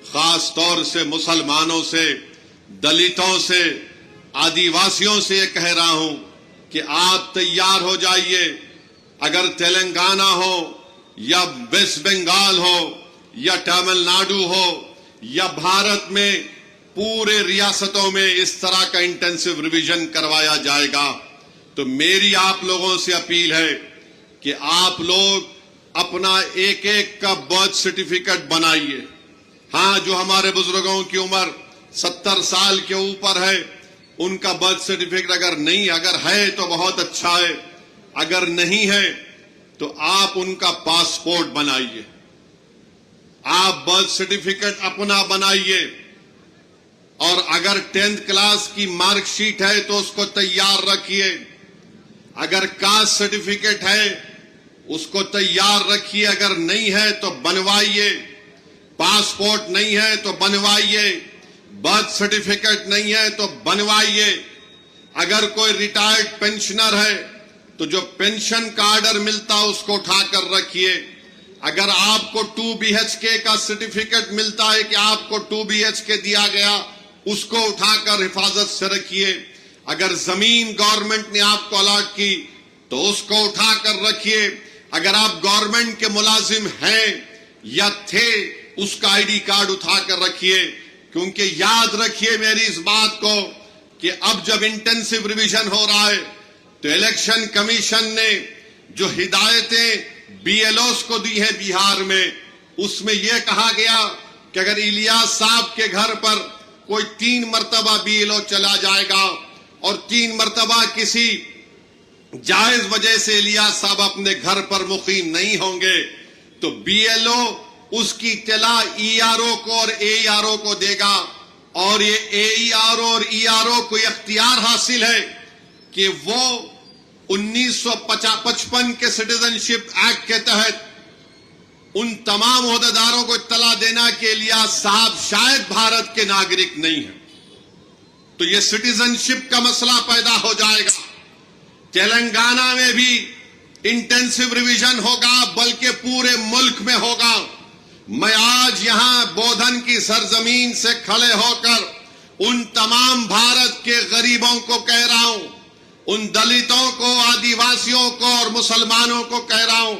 खास तौर से मुसलमानों से, दलितों से, आदिवासियों से ये कह रहा हूं कि आप तैयार हो जाइए। अगर तेलंगाना हो या वेस्ट बंगाल हो या तमिलनाडु हो या भारत में पूरे रियासतों में इस तरह का इंटेंसिव रिवीजन करवाया जाएगा, तो मेरी आप लोगों से अपील है कि आप लोग अपना एक एक का बर्थ सर्टिफिकेट बनाइए। हां, जो हमारे बुजुर्गों की उम्र 70 साल के ऊपर है, उनका बर्थ सर्टिफिकेट अगर है तो बहुत अच्छा है, अगर नहीं है तो आप उनका पासपोर्ट बनाइए। आप बर्थ सर्टिफिकेट अपना बनाइए, और अगर 10th क्लास की मार्कशीट है तो उसको तैयार रखिए। अगर कास्ट सर्टिफिकेट है उसको तैयार रखिए, अगर नहीं है तो बनवाइए। पासपोर्ट नहीं है तो बनवाइए, बर्थ सर्टिफिकेट नहीं है तो बनवाइए। अगर कोई रिटायर्ड पेंशनर है तो जो पेंशन का ऑर्डर मिलता है उसको उठाकर रखिए। अगर आपको 2 BHK का सर्टिफिकेट मिलता है कि आपको 2 BHK दिया गया, उसको उठाकर हिफाजत से रखिए। अगर जमीन गवर्नमेंट ने आपको अलॉट की तो उसको उठाकर रखिए। अगर आप गवर्नमेंट के मुलाजिम हैं या थे, उसका आईडी कार्ड उठाकर रखिए। क्योंकि याद रखिए मेरी इस बात को कि अब जब इंटेंसिव रिवीजन हो रहा है तो इलेक्शन कमीशन ने जो हिदायतें BLOs को दी है बिहार में, उसमें यह कहा गया कि अगर इलियास साहब के घर पर कोई 3 मर्तबा BLO चला जाएगा और 3 मर्तबा किसी जायज वजह से इलियास साहब अपने घर पर मुकीम नहीं होंगे, तो BLO उसकी इत्तला ERO को और AERO को देगा। और ये AERO और ERO को इख्तियार हासिल है कि वो 1955 के सिटीजनशिप एक्ट के तहत उन तमाम ओहदेदारों को इत्तला देना कि इलियास साहब शायद भारत के नागरिक नहीं है। तो ये सिटीजनशिप का मसला पैदा हो जाएगा। तेलंगाना में भी इंटेंसिव रिवीजन होगा, बल्कि पूरे मुल्क में होगा। मैं आज यहां बोधन की सरजमीन से खड़े होकर उन तमाम भारत के गरीबों को कह रहा हूं, उन दलितों को, आदिवासियों को और मुसलमानों को कह रहा हूं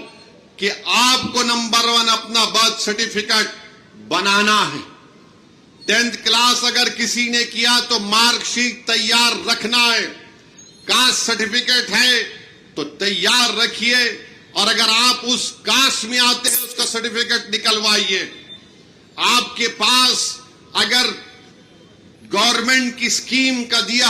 कि आपको नंबर 1 अपना बर्थ सर्टिफिकेट बनाना है। 10th क्लास अगर किसी ने किया तो मार्कशीट तैयार रखना है। कास्ट सर्टिफिकेट है तो तैयार रखिए, और अगर आप उस कास्ट में आते हैं उसका सर्टिफिकेट निकलवाइए। आपके पास अगर गवर्नमेंट की स्कीम का दिया